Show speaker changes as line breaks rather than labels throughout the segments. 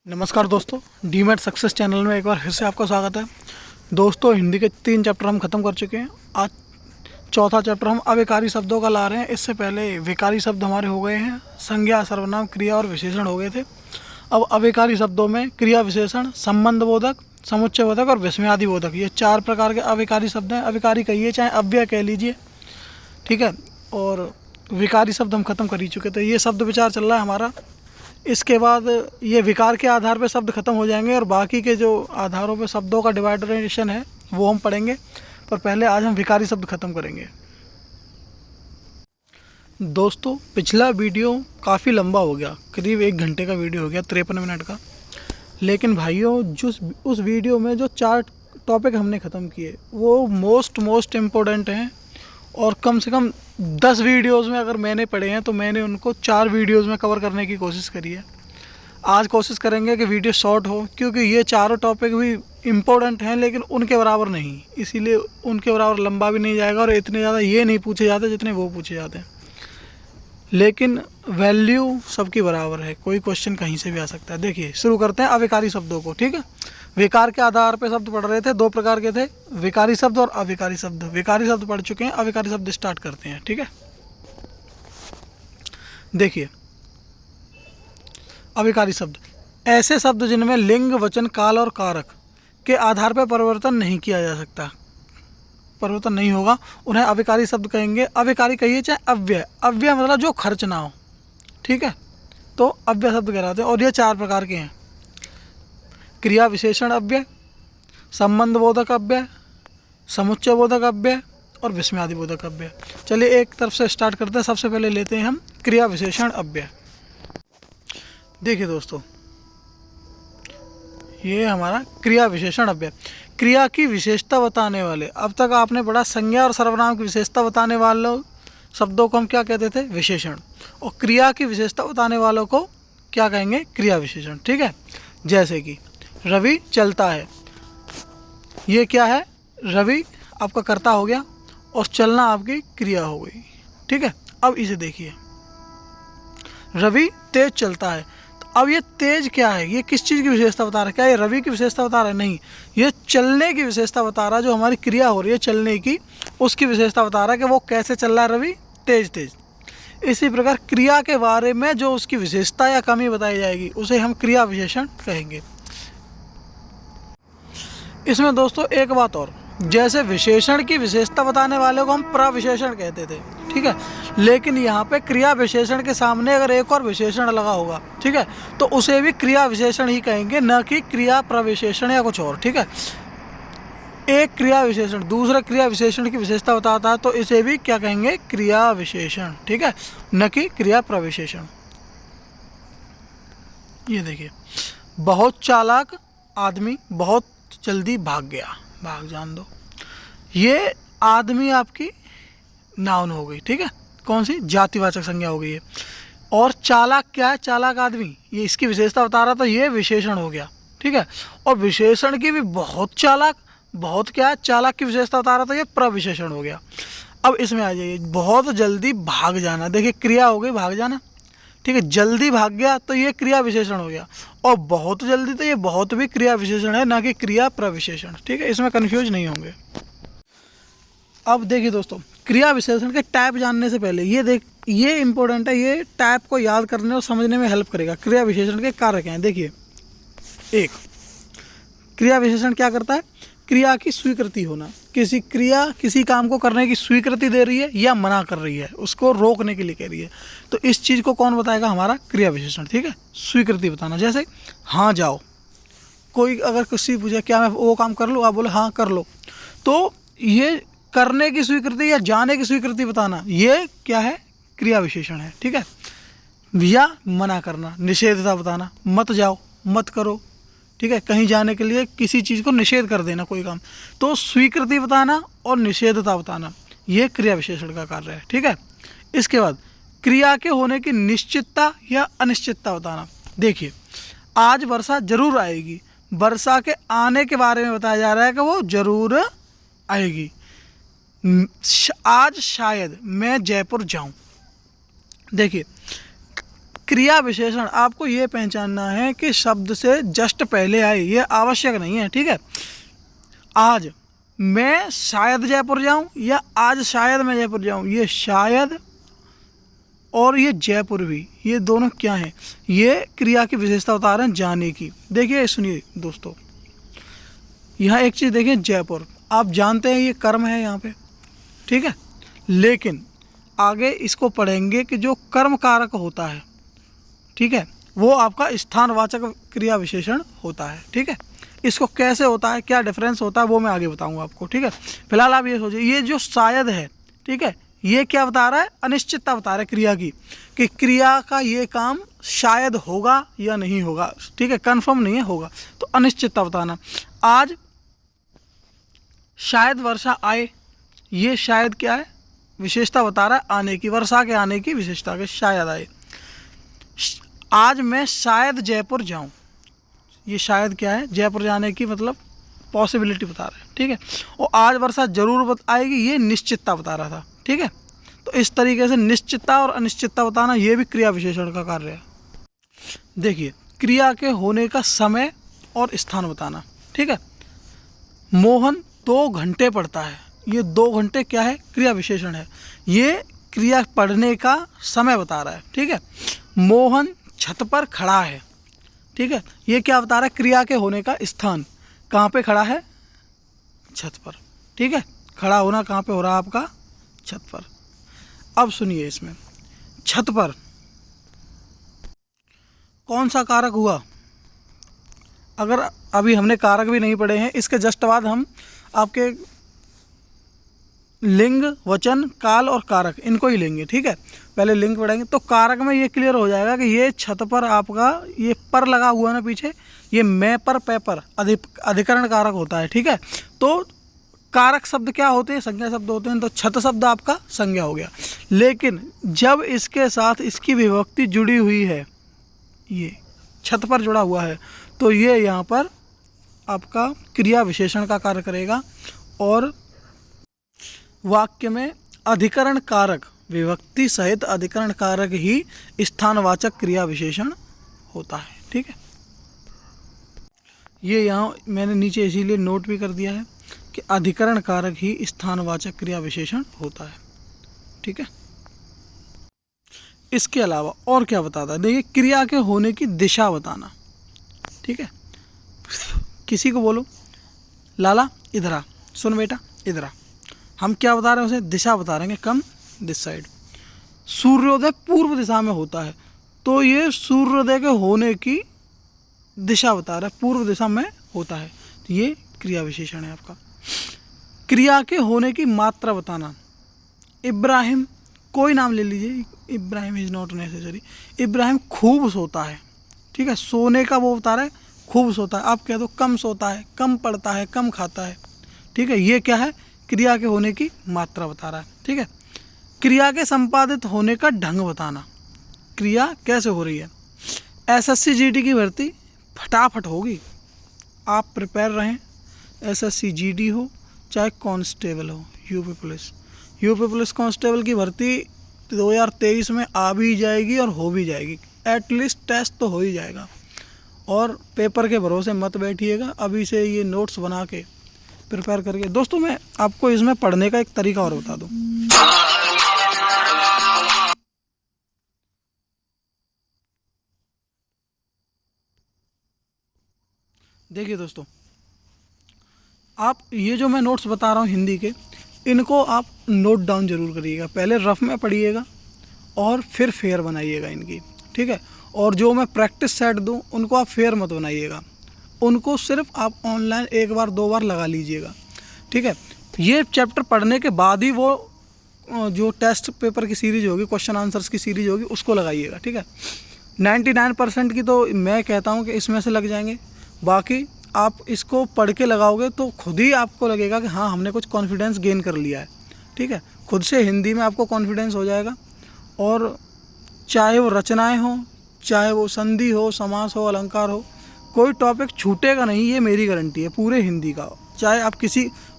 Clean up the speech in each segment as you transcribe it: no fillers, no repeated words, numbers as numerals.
नमस्कार दोस्तों, demat success channel में एक बार फिर से आपका स्वागत है। दोस्तों, हिंदी के 3 चैप्टर हम ख़त्म कर चुके हैं। आज चौथा चैप्टर हम अविकारी शब्दों का ला रहे हैं। इससे पहले विकारी शब्द हमारे हो गए हैं, संज्ञा, सर्वनाम, क्रिया और विशेषण हो गए थे। अब अविकारी शब्दों में क्रिया विशेषण, संबंध बोधक, समुच्चय बोधक और विस्मयादि बोधक, ये 4 प्रकार के अविकारी शब्द हैं। अविकारी कहिए चाहे अव्यय कह लीजिए, ठीक है। और विकारी शब्द हम ख़त्म कर ही चुके थे। ये शब्द विचार चल रहा है हमारा। इसके बाद ये विकार के आधार पे शब्द खत्म हो जाएंगे और बाकी के जो आधारों पे शब्दों का डिवाइडेशन है वो हम पढ़ेंगे, पर पहले आज हम विकारी शब्द खत्म करेंगे। दोस्तों, पिछला वीडियो काफ़ी लंबा हो गया, करीब 1 घंटे का वीडियो हो गया, 53 मिनट का। लेकिन भाइयों, जो उस वीडियो में जो 4 टॉपिक हमने ख़त्म किए वो मोस्ट इम्पोर्टेंट हैं, और कम से कम 10 वीडियोज़ में अगर मैंने पढ़े हैं तो मैंने उनको 4 वीडियोज़ में कवर करने की कोशिश करी है। आज कोशिश करेंगे कि वीडियो शॉर्ट हो, क्योंकि ये चारों टॉपिक भी इम्पोर्टेंट हैं लेकिन उनके बराबर नहीं, इसीलिए उनके बराबर लंबा भी नहीं जाएगा और इतने ज़्यादा ये नहीं पूछे जाते जितने वो पूछे जाते हैं। लेकिन वैल्यू सबकी बराबर है, कोई क्वेश्चन कहीं से भी आ सकता है। देखिए, शुरू करते हैं अविकारी शब्दों को, ठीक है। विकार के आधार पर शब्द पढ़ रहे थे, 2 प्रकार के थे, विकारी शब्द और अविकारी शब्द। विकारी शब्द पढ़ चुके हैं, अविकारी शब्द स्टार्ट करते हैं, ठीक है। देखिए, अविकारी शब्द ऐसे शब्द जिनमें लिंग, वचन, काल और कारक के आधार पर परिवर्तन नहीं किया जा सकता, परिवर्तन नहीं होगा, उन्हें अविकारी शब्द कहेंगे। अविकारी कहिए चाहे अव्यय, अव्यय मतलब जो खर्च ना हो, ठीक है, तो अव्यय शब्द कहलाते हैं। और ये 4 प्रकार के हैं: क्रिया विशेषण अव्यय, संबंध बोधक अव्यय, समुच्चय बोधक अव्यय और विस्मयादि बोधक अव्यय। चलिए एक तरफ से स्टार्ट करते हैं। सबसे पहले लेते हैं हम क्रिया विशेषण अव्यय। देखिए दोस्तों, ये हमारा क्रिया विशेषण अव्यय, क्रिया की विशेषता बताने वाले। अब तक आपने पढ़ा संज्ञा और सर्वनाम की विशेषता बताने वालों शब्दों को हम क्या कहते थे? विशेषण। और क्रिया की विशेषता बताने वालों को क्या कहेंगे? क्रिया विशेषण, ठीक है। जैसे कि रवि चलता है, ये क्या है? रवि आपका कर्ता हो गया और चलना आपकी क्रिया हो गई, ठीक है। अब इसे देखिए, रवि तेज चलता है, तो अब ये तेज क्या है? ये किस चीज़ की विशेषता बता रहा है? क्या ये रवि की विशेषता बता रहा है? नहीं, ये चलने की विशेषता बता रहा है। जो हमारी क्रिया हो रही है चलने की, उसकी विशेषता बता रहा है कि वो कैसे चल रहा है रवि, तेज। इसी प्रकार क्रिया के बारे में जो उसकी विशेषता या कमी बताई जाएगी उसे हम क्रिया विशेषण कहेंगे। इसमें दोस्तों एक बात और, जैसे विशेषण की विशेषता बताने वाले को हम प्रविशेषण कहते थे, ठीक है। लेकिन यहाँ पे क्रिया विशेषण के सामने अगर एक और विशेषण लगा होगा, ठीक है, तो उसे भी क्रिया विशेषण ही कहेंगे, न कि क्रिया प्रविशेषण या कुछ और, ठीक है। एक क्रिया विशेषण दूसरे क्रिया विशेषण की विशेषता बताता है तो इसे भी क्या कहेंगे? क्रिया विशेषण, ठीक है, न कि क्रिया प्रविशेषण। ये देखिए, बहुत चालाक आदमी बहुत जल्दी भाग गया, भाग जान दो, ये आदमी आपकी नाउन हो गई, ठीक है। कौन सी? जातिवाचक संज्ञा हो गई है। और चालाक क्या है? चालाक आदमी, ये इसकी विशेषता बता रहा था, ये विशेषण हो गया, ठीक है। और विशेषण की भी बहुत चालाक, बहुत क्या है? चालाक की विशेषता बता रहा था, ये प्रविशेषण हो गया। अब इसमें आ जाइए, बहुत जल्दी भाग जाना, देखिए क्रिया हो गई भाग जाना, ठीक है। जल्दी भाग गया तो ये क्रिया विशेषण हो गया, और बहुत जल्दी तो ये बहुत भी क्रिया विशेषण है, ना कि क्रिया प्रविशेषण, ठीक है। इसमें कंफ्यूज नहीं होंगे। अब देखिए दोस्तों, क्रिया विशेषण के टाइप जानने से पहले ये इंपॉर्टेंट है, ये टाइप को याद करने और समझने में हेल्प करेगा। क्रिया विशेषण के कारक हैं। देखिए, एक, क्रिया विशेषण क्या करता है? क्रिया की स्वीकृति होना, किसी क्रिया किसी काम को करने की स्वीकृति दे रही है या मना कर रही है, उसको रोकने के लिए कह रही है, तो इस चीज़ को कौन बताएगा? हमारा क्रिया विशेषण, ठीक है। स्वीकृति बताना, जैसे हाँ जाओ, कोई अगर किसी पूछे क्या मैं वो काम कर लूँ, आप बोले हाँ कर लो, तो ये करने की स्वीकृति या जाने की स्वीकृति बताना, ये क्या है? क्रिया विशेषण है, ठीक है। या मना करना, निषेधता बताना, मत जाओ, मत करो, ठीक है। कहीं जाने के लिए किसी चीज़ को निषेध कर देना, कोई काम, तो स्वीकृति बताना और निषेधता बताना, ये क्रिया विशेषण का कार्य है, ठीक है। इसके बाद क्रिया के होने की निश्चितता या अनिश्चितता बताना। देखिए, आज वर्षा जरूर आएगी, वर्षा के आने के बारे में बताया जा रहा है कि वो जरूर आएगी। आज शायद मैं जयपुर जाऊं, देखिए क्रिया विशेषण आपको ये पहचानना है कि शब्द से जस्ट पहले आए, ये आवश्यक नहीं है, ठीक है। आज मैं शायद जयपुर जाऊं या आज शायद मैं जयपुर जाऊं, ये शायद और ये जयपुर भी, ये दोनों क्या हैं, ये क्रिया की विशेषता बता रहे हैं जाने की। देखिए सुनिए दोस्तों, यहाँ एक चीज़ देखिए, जयपुर आप जानते हैं ये कर्म है यहाँ पे, ठीक है, लेकिन आगे इसको पढ़ेंगे कि जो कर्म कारक होता है, ठीक है, वो आपका स्थानवाचक क्रिया विशेषण होता है, ठीक है। इसको कैसे होता है, क्या डिफरेंस होता है, वो मैं आगे बताऊंगा आपको, ठीक है। फिलहाल आप ये सोचिए, ये जो शायद है, ठीक है, ये क्या बता रहा है, अनिश्चितता बता रहा है क्रिया की, कि क्रिया का ये काम शायद होगा या नहीं होगा, ठीक है, कंफर्म नहीं है, होगा, तो अनिश्चितता बताना। आज शायद वर्षा आए, ये शायद क्या है, विशेषता बता रहा है आने की, वर्षा के आने की विशेषता के, शायद आए। आज मैं शायद जयपुर जाऊं, ये शायद क्या है, जयपुर जाने की मतलब पॉसिबिलिटी बता रहा है, ठीक है। और आज वर्षा जरूर आएगी, ये निश्चितता बता रहा था, ठीक है। तो इस तरीके से निश्चितता और अनिश्चितता बताना, ये भी क्रिया विशेषण का कार्य है। देखिए, क्रिया के होने का समय और स्थान बताना, ठीक है। मोहन 2 घंटे पढ़ता है, ये 2 घंटे क्या है, क्रिया विशेषण है, ये क्रिया पढ़ने का समय बता रहा है, ठीक है। मोहन छत पर खड़ा है, ठीक है, ये क्या बता रहा है, क्रिया के होने का स्थान, कहाँ पे खड़ा है, छत पर, ठीक है। खड़ा होना कहाँ पे हो रहा है आपका, छत पर। अब सुनिए, इसमें छत पर कौन सा कारक हुआ, अगर अभी हमने कारक भी नहीं पढ़े हैं, इसके जस्ट बाद हम आपके लिंग, वचन, काल और कारक इनको ही लेंगे, ठीक है। पहले लिंग पढ़ेंगे तो कारक में ये क्लियर हो जाएगा कि ये छत पर आपका ये पर लगा हुआ ना पीछे, ये मैं पर पे पर अधिकरण कारक होता है, ठीक है। तो कारक शब्द क्या होते हैं, संज्ञा शब्द होते हैं, तो छत शब्द आपका संज्ञा हो गया। लेकिन जब इसके साथ इसकी विभक्ति जुड़ी हुई है, ये छत पर जुड़ा हुआ है, तो ये यहाँ पर आपका क्रिया विशेषण का कार्य करेगा और वाक्य में अधिकरण कारक, विभक्ति सहित अधिकरण कारक ही स्थानवाचक क्रिया विशेषण होता है, ठीक है। ये यहाँ मैंने नीचे इसीलिए नोट भी कर दिया है कि अधिकरण कारक ही स्थानवाचक क्रिया विशेषण होता है, ठीक है। इसके अलावा और क्या बताता है, देखिए, क्रिया के होने की दिशा बताना, ठीक है। किसी को बोलो, लाला इधर आ, सुन बेटा इधर आ, हम क्या बता रहे हैं उसे, दिशा बता रहे हैं, कम दिस साइड। सूर्योदय पूर्व दिशा में होता है, तो ये सूर्योदय के होने की दिशा बता रहा है, पूर्व दिशा में होता है, तो ये क्रिया विशेषण है आपका। क्रिया के होने की मात्रा बताना, इब्राहिम, कोई नाम ले लीजिए, Ibrahim is not necessary, Ibrahim खूब सोता है, ठीक है, सोने का वो बता रहा है, खूब सोता है। आप कह दो कम सोता है, कम पढ़ता है, कम खाता है, ठीक है, ये क्या है, क्रिया के होने की मात्रा बता रहा है, ठीक है। क्रिया के संपादित होने का ढंग बताना, क्रिया कैसे हो रही है। एसएससी जीडी की भर्ती फटाफट होगी, आप प्रिपेयर रहें, एसएससी जीडी हो चाहे कांस्टेबल हो, यूपी पुलिस कांस्टेबल की भर्ती 2023 में आ भी जाएगी और हो भी जाएगी, एटलीस्ट टेस्ट तो हो ही जाएगा। और पेपर के भरोसे मत बैठिएगा, अभी से ये नोट्स बना के प्रिपेयर करके। दोस्तों, मैं आपको इसमें पढ़ने का एक तरीका और बता दूं। देखिए दोस्तों, आप ये जो मैं नोट्स बता रहा हूँ हिंदी के, इनको आप नोट डाउन जरूर करिएगा, पहले रफ में पढ़िएगा और फिर फेयर बनाइएगा इनकी, ठीक है। और जो मैं प्रैक्टिस सेट दूँ उनको आप फेयर मत बनाइएगा, उनको सिर्फ आप ऑनलाइन 1 बार 2 बार लगा लीजिएगा, ठीक है। ये चैप्टर पढ़ने के बाद ही वो जो टेस्ट पेपर की सीरीज होगी, क्वेश्चन आंसर्स की सीरीज होगी, उसको लगाइएगा, ठीक है। 99% की तो मैं कहता हूँ कि इसमें से लग जाएंगे, बाकी आप इसको पढ़ के लगाओगे तो खुद ही आपको लगेगा कि हाँ, हमने कुछ कॉन्फिडेंस गेन कर लिया है, ठीक है। खुद से हिंदी में आपको कॉन्फिडेंस हो जाएगा, और चाहे वो रचनाएं हो, चाहे वो संधि हो, समास हो, अलंकार हो, कोई टॉपिक छूटेगा नहीं, ये मेरी गारंटी है पूरे हिंदी का। चाहे आप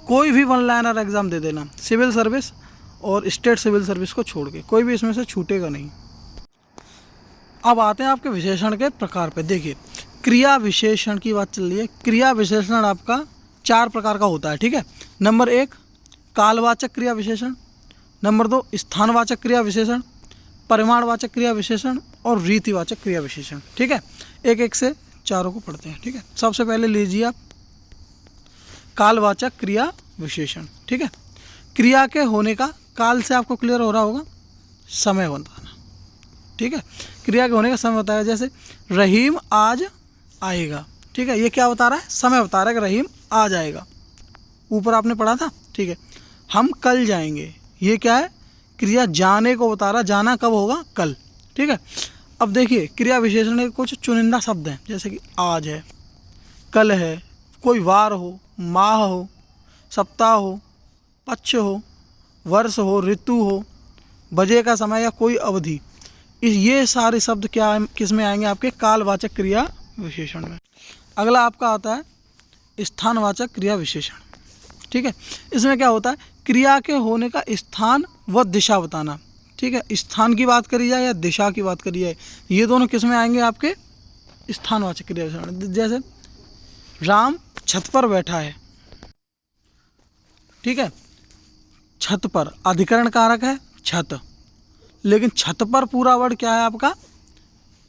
कोई भी 1 लाइनर एग्ज़ाम दे देना, सिविल सर्विस और स्टेट सिविल सर्विस को छोड़ के, कोई भी इसमें से छूटेगा नहीं। अब आते हैं आपके विशेषण के प्रकार पे। देखिए क्रिया विशेषण की बात चल रही है। क्रिया विशेषण आपका 4 प्रकार का होता है, ठीक है। नंबर 1 कालवाचक क्रिया विशेषण, नंबर 2 स्थानवाचक क्रिया विशेषण, परिमाणवाचक क्रिया विशेषण और रीतिवाचक क्रिया विशेषण, ठीक है। एक एक से चारों को पढ़ते हैं, ठीक है। सबसे पहले लीजिए आप कालवाचक क्रिया विशेषण, ठीक है। क्रिया के होने का, काल से आपको क्लियर हो रहा होगा, समय बताना, ठीक है। क्रिया के होने का समय बताएगा, जैसे रहीम आज आएगा, ठीक है। ये क्या बता रहा है? समय बता रहा है कि रहीम आ जाएगा, ऊपर आपने पढ़ा था, ठीक है। हम कल जाएंगे, ये क्या है? क्रिया जाने को बता रहा, जाना कब होगा? कल, ठीक है। अब देखिए क्रिया विशेषण के कुछ चुनिंदा शब्द हैं, जैसे कि आज है, कल है, कोई वार हो, माह हो, सप्ताह हो, पक्ष हो, वर्ष हो, ऋतु हो, बजे का समय या कोई अवधि, ये सारे शब्द क्या किस में आएंगे? आपके कालवाचक क्रिया विशेषण में। अगला आपका आता है स्थानवाचक क्रिया विशेषण, ठीक है। इसमें क्या होता है? क्रिया के होने का स्थान व दिशा बताना, ठीक है। स्थान की बात करी जाए या दिशा की बात करी जाए, ये दोनों किस में आएंगे? आपके स्थानवाचक क्रिया विशेषण। जैसे राम छत पर बैठा है, ठीक है। छत पर अधिकरण कारक है छत, लेकिन छत पर पूरा वर्ड क्या है आपका?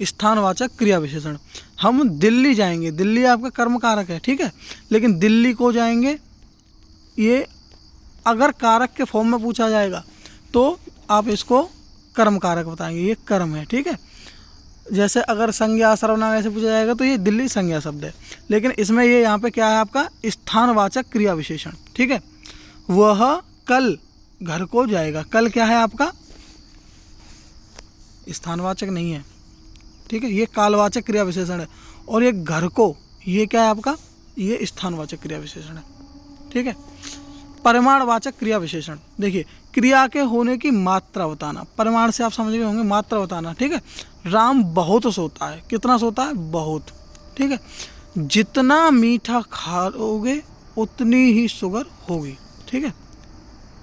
स्थानवाचक क्रिया विशेषण। हम दिल्ली जाएंगे, दिल्ली आपका कर्म कारक है, ठीक है, लेकिन दिल्ली को जाएंगे, ये अगर कारक के फॉर्म में पूछा जाएगा तो आप इसको कर्म कारक बताएंगे, ये कर्म है, ठीक है। जैसे अगर संज्ञा सर्वनाम ऐसे पूछा जाएगा तो ये दिल्ली संज्ञा शब्द है, लेकिन इसमें ये यहाँ पे क्या है? आपका स्थानवाचक क्रिया विशेषण, ठीक है। वह कल घर को जाएगा, कल क्या है आपका? स्थानवाचक नहीं है, ठीक है, ये कालवाचक क्रिया विशेषण है। और ये घर को, ये क्या है आपका? ये स्थानवाचक क्रिया विशेषण है, ठीक है। परिमाणवाचक क्रिया विशेषण, देखिए क्रिया के होने की मात्रा बताना, परिमाण से आप समझ गए होंगे, मात्रा बताना, ठीक है। राम बहुत सोता है, कितना सोता है? बहुत, ठीक है। जितना मीठा खाओगे उतनी ही शुगर होगी, ठीक है।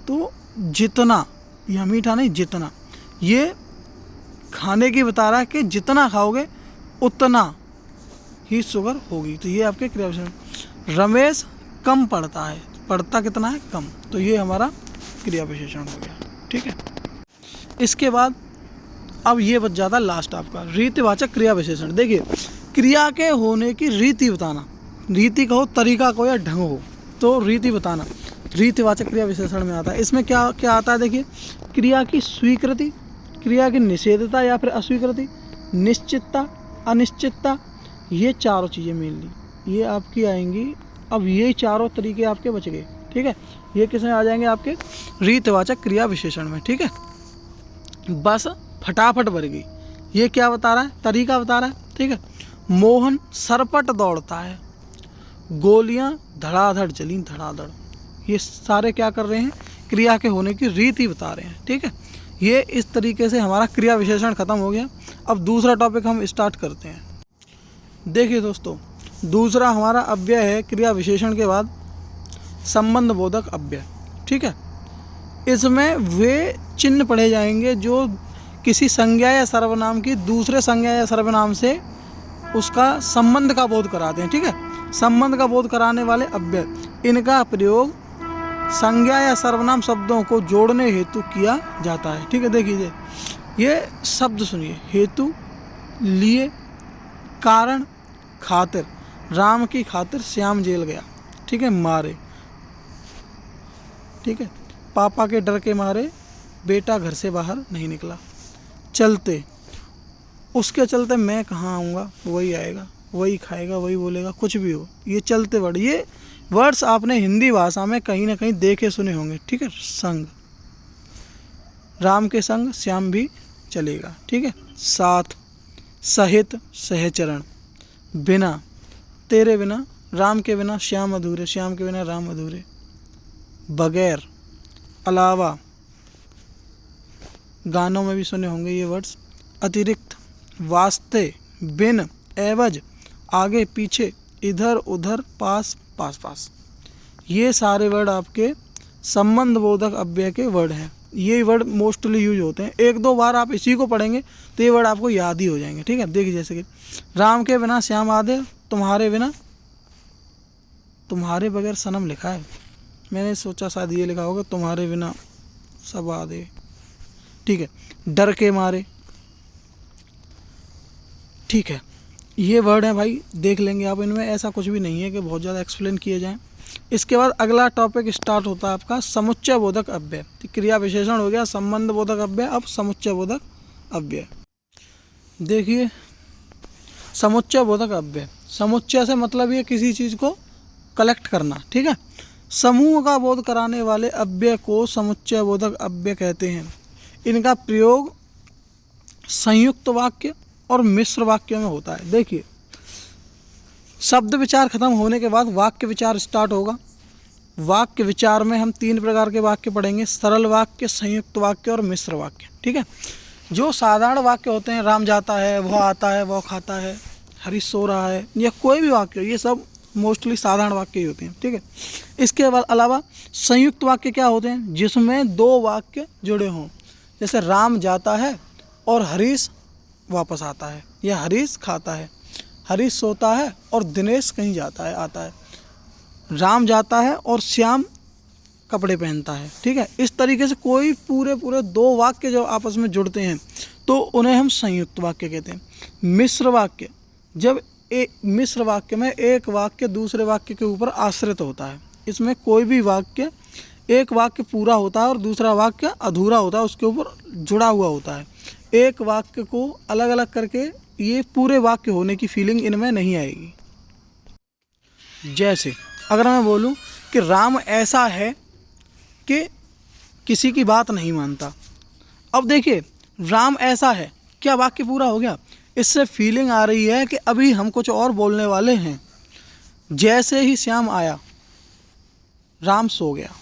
तो जितना, यह मीठा नहीं, जितना, ये खाने की बता रहा है कि जितना खाओगे उतना ही शुगर होगी, तो ये आपके क्रिया विशेषण। रमेश कम पढ़ता है, पढ़ता कितना है? कम, तो ये हमारा क्रिया विशेषण हो गया, ठीक है। इसके बाद अब ये बच जाता लास्ट आपका रीतिवाचक क्रिया विशेषण। देखिए क्रिया के होने की रीति बताना, रीति कहो, तरीका कहो या ढंग हो, तो रीति बताना रीतिवाचक क्रिया विशेषण में आता है। इसमें क्या क्या आता है? देखिए क्रिया की स्वीकृति, क्रिया की निषेधता या फिर अस्वीकृति, निश्चितता, अनिश्चितता, ये चारों चीज़ें मेनली ये आपकी आएंगी। अब ये चारों तरीके आपके बच गए, ठीक है। ये किस में आ जाएंगे? आपके रीतिवाचक क्रिया विशेषण में, ठीक है। बस फटाफट भर गई, ये क्या बता रहा है? तरीका बता रहा है, ठीक है। मोहन सरपट दौड़ता है, गोलियां धड़ाधड़ चली, धड़ाधड़, ये सारे क्या कर रहे हैं? क्रिया के होने की रीति बता रहे हैं, ठीक है। ये इस तरीके से हमारा क्रिया विशेषण खत्म हो गया। अब दूसरा टॉपिक हम स्टार्ट करते हैं। देखिए दोस्तों, दूसरा हमारा अव्यय है क्रिया विशेषण के बाद संबंध बोधक अव्यय, ठीक है। इसमें वे चिन्ह पढ़े जाएंगे जो किसी संज्ञा या सर्वनाम की दूसरे संज्ञा या सर्वनाम से उसका संबंध का बोध कराते हैं, ठीक है। संबंध का बोध कराने वाले अव्यय, इनका प्रयोग संज्ञा या सर्वनाम शब्दों को जोड़ने हेतु किया जाता है, ठीक है। देखिए ये शब्द सुनिए, हेतु, लिए, कारण, खातिर। राम की खातिर श्याम जेल गया, ठीक है, मारे, ठीक है। पापा के डर के मारे बेटा घर से बाहर नहीं निकला। चलते, उसके चलते मैं कहाँ आऊँगा, वही आएगा, वही खाएगा, वही बोलेगा, कुछ भी हो, ये चलते वर्ड, ये वर्ड्स आपने हिंदी भाषा में कहीं ना कहीं देखे सुने होंगे, ठीक है। संग, राम के संग श्याम भी चलेगा, ठीक है। साथ, सहित, सहचरण, बिना, तेरे बिना, राम के बिना श्याम अधूरे, श्याम के बिना राम अधूरे, बगैर, अलावा, गानों में भी सुने होंगे ये वर्ड्स, अतिरिक्त, वास्ते, बिन, एवज, आगे पीछे, इधर उधर, पास पास पास, ये सारे वर्ड आपके संबंध बोधक अव्यय के वर्ड हैं। ये वर्ड मोस्टली यूज होते हैं। 1-2 बार आप इसी को पढ़ेंगे तो ये वर्ड आपको याद ही हो जाएंगे, ठीक है। देखिए जैसे कि राम के बिना श्याम आधे, तुम्हारे बिना, तुम्हारे बगैर सनम लिखा है, मैंने सोचा शायद ये लिखा होगा तुम्हारे बिना सब आधे, ठीक है। डर के मारे, ठीक है। ये वर्ड है भाई, देख लेंगे आप, इनमें ऐसा कुछ भी नहीं है कि बहुत ज़्यादा एक्सप्लेन किए जाएं। इसके बाद अगला टॉपिक स्टार्ट होता है आपका समुच्चय बोधक अव्यय। क्रिया विशेषण हो गया संबंध बोधक अव्यय, अब समुच्चय बोधक अव्यय। देखिए समुच्चय बोधक अव्यय, समुच्चय से मतलब ये किसी चीज़ को कलेक्ट करना, ठीक है। समूह का बोध कराने वाले अव्यय को समुच्चय बोधक अव्यय कहते हैं। इनका प्रयोग संयुक्त वाक्य और मिश्र वाक्यों में होता है। देखिए शब्द विचार खत्म होने के बाद वाक्य विचार स्टार्ट होगा। वाक्य विचार में हम 3 प्रकार के वाक्य पढ़ेंगे, सरल वाक्य, संयुक्त वाक्य और मिश्र वाक्य, ठीक है। जो साधारण वाक्य होते हैं, राम जाता है, वह आता है, वह खाता है, हरीश सो रहा है, या कोई भी वाक्य, ये सब मोस्टली साधारण वाक्य ही होते हैं, ठीक है। इसके अलावा संयुक्त वाक्य क्या होते हैं, जिसमें 2 वाक्य जुड़े हों, जैसे राम जाता है और हरीश वापस आता है, या हरीश खाता है, हरीश सोता है और दिनेश कहीं जाता है आता है, राम जाता है और श्याम कपड़े पहनता है, ठीक है। इस तरीके से कोई पूरे 2 वाक्य जब आपस में जुड़ते हैं तो उन्हें हम संयुक्त वाक्य कहते हैं। मिश्र वाक्य, जब मिश्र वाक्य में एक वाक्य दूसरे वाक्य के ऊपर आश्रित होता है, इसमें कोई भी वाक्य, एक वाक्य पूरा होता है और दूसरा वाक्य अधूरा होता है, उसके ऊपर जुड़ा हुआ होता है। एक वाक्य को अलग अलग करके ये पूरे वाक्य होने की फीलिंग इनमें नहीं आएगी। जैसे अगर मैं बोलूं कि राम ऐसा है कि किसी की बात नहीं मानता, अब देखिए राम ऐसा है, क्या वाक्य पूरा हो गया? इससे फीलिंग आ रही है कि अभी हम कुछ और बोलने वाले हैं। जैसे ही श्याम आया, राम सो गया,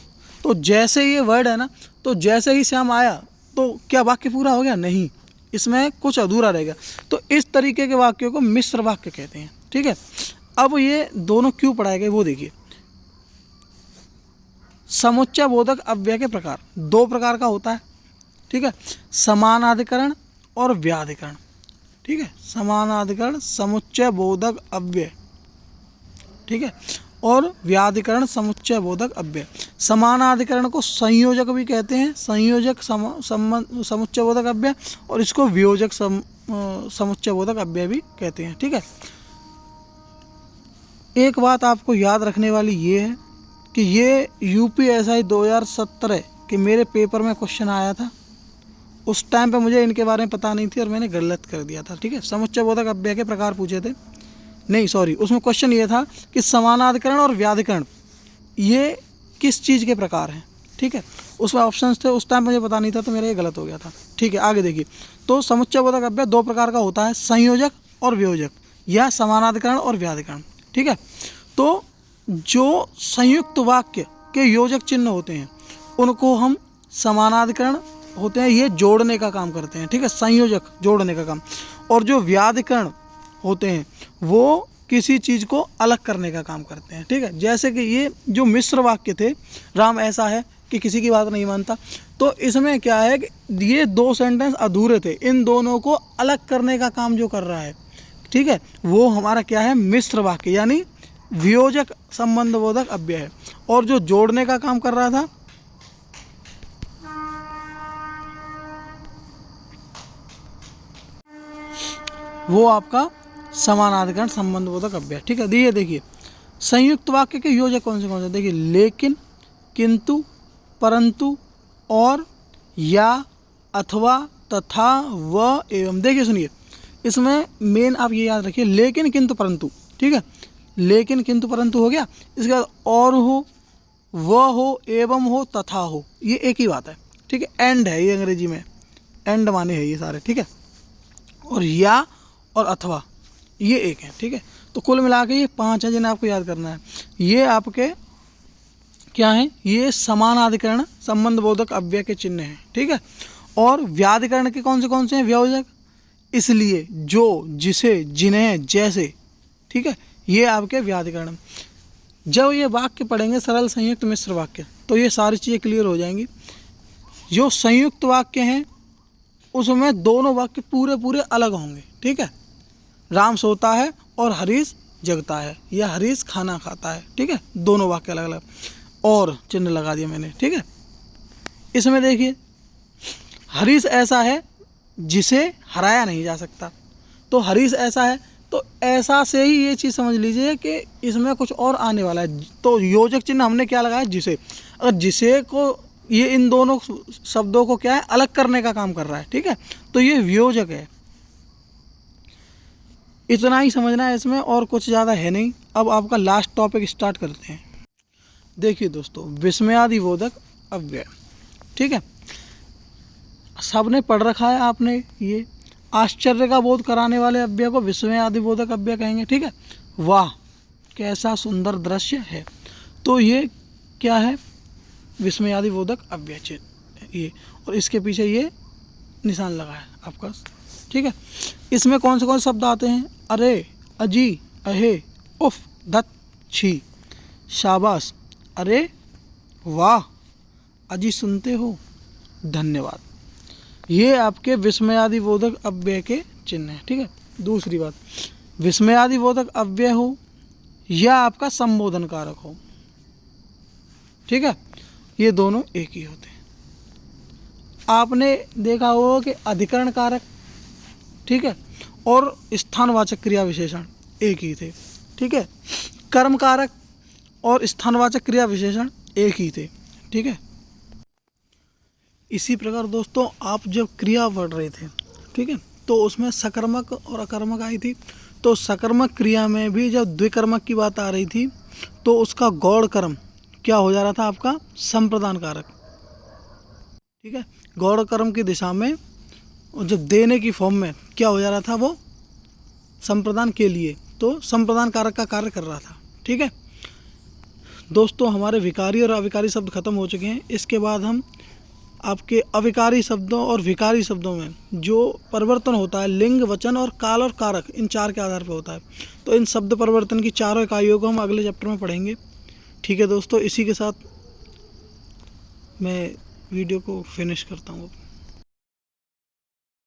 तो जैसे ये वर्ड है ना, तो जैसे ही श्याम आया तो क्या वाक्य पूरा हो गया? नहीं, इसमें कुछ अधूरा रहेगा। तो इस तरीके के वाक्यों को मिश्र वाक्य कहते हैं, ठीक है। अब ये दोनों क्यों पढ़ाए गए वो देखिए। समुच्चय बोधक अव्यय के प्रकार 2 प्रकार का होता है, ठीक है। समानाधिकरण और व्याधिकरण, ठीक है। समानाधिकरण समुच्चय बोधक अव्यय, ठीक है, और व्याधिकरण समुच्चय बोधक अव्यय। समानाधिकरण को संयोजक भी कहते हैं, संयोजक समुच्चय बोधक अव्यय, और इसको वियोजक समुच्चय बोधक अव्यय भी कहते हैं, ठीक है। एक बात आपको याद रखने वाली ये है कि ये यूपीएसआई 2017 के मेरे पेपर में क्वेश्चन आया था। उस टाइम पे मुझे इनके बारे में पता नहीं थी और मैंने गलत कर दिया था, ठीक है। समुच्चय बोधक अव्यय के प्रकार पूछे थे, नहीं सॉरी, उसमें क्वेश्चन ये था कि समानाधिकरण और व्याधिकरण ये किस चीज़ के प्रकार हैं, ठीक है। उसमें ऑप्शंस थे, उस टाइम मुझे पता नहीं था तो मेरा ये गलत हो गया था, ठीक है। आगे देखिए, तो समुच्चय बोधक अव्यय 2 प्रकार का होता है, संयोजक और वियोजक, या समानाधिकरण और व्याधिकरण, ठीक है। तो जो संयुक्त वाक्य के योजक चिन्ह होते हैं उनको हम समानाधिकरण होते हैं, ये जोड़ने का काम करते हैं, ठीक है, संयोजक जोड़ने का काम। और जो व्याधिकरण होते हैं वो किसी चीज़ को अलग करने का काम करते हैं, ठीक है। जैसे कि ये जो मिश्र वाक्य थे, राम ऐसा है कि किसी की बात नहीं मानता, तो इसमें क्या है कि ये 2 सेंटेंस अधूरे थे, इन दोनों को अलग करने का काम जो कर रहा है, ठीक है, वो हमारा क्या है? मिश्र वाक्य, यानी वियोजक संबंध बोधक अव्यय है। और जो जोड़ने का काम कर रहा था वो आपका समानाधिकरण संबंध बोधक अव्यय, ठीक है। ये देखिए संयुक्त वाक्य के योजक कौन से? देखिए लेकिन, किंतु, परंतु, और, या, अथवा, तथा, व, एवं। देखिए सुनिए, इसमें मेन आप ये याद रखिए, लेकिन, किंतु, परंतु, ठीक है। लेकिन, किंतु, परंतु हो गया। इसके बाद और हो, वह हो, एवं हो, तथा हो, ये एक ही बात है, ठीक है। एंड है ये, अंग्रेजी में एंड माने है ये सारे, ठीक है। और या और अथवा ये एक है, ठीक है। तो कुल मिला के ये 5 हैं जिन्हें आपको याद करना है। ये आपके क्या है? ये समानाधिकरण संबंध बोधक अव्यय के चिन्ह हैं, ठीक है। और व्याधिकरण के कौन से हैं? वियोजक, इसलिए, जो, जिसे, जिन्हें, जैसे, ठीक है, ये आपके व्याधिकरण। जब ये वाक्य पढ़ेंगे सरल, संयुक्त, मिश्र वाक्य, तो ये सारी चीज़ें क्लियर हो जाएंगी। जो संयुक्त वाक्य हैं उसमें दोनों वाक्य पूरे पूरे अलग होंगे, ठीक है। राम सोता है और हरीश जगता है, या हरीश खाना खाता है, ठीक है। दोनों वाक्य अलग अलग, और चिन्ह लगा दिया मैंने, ठीक है। इसमें देखिए, हरीश ऐसा है जिसे हराया नहीं जा सकता, तो हरीश ऐसा है, तो ऐसा से ही ये चीज़ समझ लीजिए कि इसमें कुछ और आने वाला है। तो योजक चिन्ह हमने क्या लगाया, जिसे। अगर जिसे को, ये इन दोनों शब्दों को क्या है, अलग करने का काम कर रहा है, ठीक है। तो ये वियोजक है। इतना ही समझना है इसमें, और कुछ ज़्यादा है नहीं। अब आपका लास्ट टॉपिक स्टार्ट करते हैं। देखिए दोस्तों, विस्मयादिबोधक अव्यय, ठीक है। सबने पढ़ रखा है आपने, ये आश्चर्य का बोध कराने वाले अव्यय को विस्मयादिबोधक अव्यय कहेंगे, ठीक है। वाह कैसा सुंदर दृश्य है, तो ये क्या है, विस्मयादिबोधक अव्यय ये, और इसके पीछे ये निशान लगा है आपका, ठीक है। इसमें कौन से शब्द आते हैं, अरे, अजी, अहे, उफ, धत, छी, शाबाश, अरे, वाह, अजी सुनते हो, धन्यवाद। ये आपके विस्मयादिबोधक अव्यय के चिन्ह हैं, ठीक है। दूसरी बात, विस्मयादिबोधक अव्यय हो या आपका संबोधन कारक हो, ठीक है, ये दोनों एक ही होते हैं। आपने देखा होगा कि अधिकरण कारक, ठीक है, और स्थानवाचक क्रिया विशेषण एक ही थे, ठीक है। कर्म कारक और स्थानवाचक क्रिया विशेषण एक ही थे, ठीक है। इसी प्रकार दोस्तों, आप जब क्रिया पढ़ रहे थे, ठीक है, तो उसमें सकर्मक और अकर्मक आई थी। तो सकर्मक क्रिया में भी जब द्विकर्मक की बात आ रही थी, तो उसका गौड़ कर्म क्या हो जा रहा था, आपका संप्रदान कारक, ठीक है। गौड़ कर्म की दिशा में, और जब देने की फॉर्म में क्या हो जा रहा था, वो संप्रदान के लिए, तो संप्रदान कारक का कार्य कर रहा था, ठीक है। दोस्तों, हमारे विकारी और अविकारी शब्द खत्म हो चुके हैं। इसके बाद हम आपके अविकारी शब्दों और विकारी शब्दों में जो परिवर्तन होता है, लिंग, वचन और काल और कारक, इन चार के आधार पर होता है। तो इन शब्द परिवर्तन की चारों इकाइयों को हम अगले चैप्टर में पढ़ेंगे, ठीक है दोस्तों। इसी के साथ मैं वीडियो को फिनिश करता हूँ।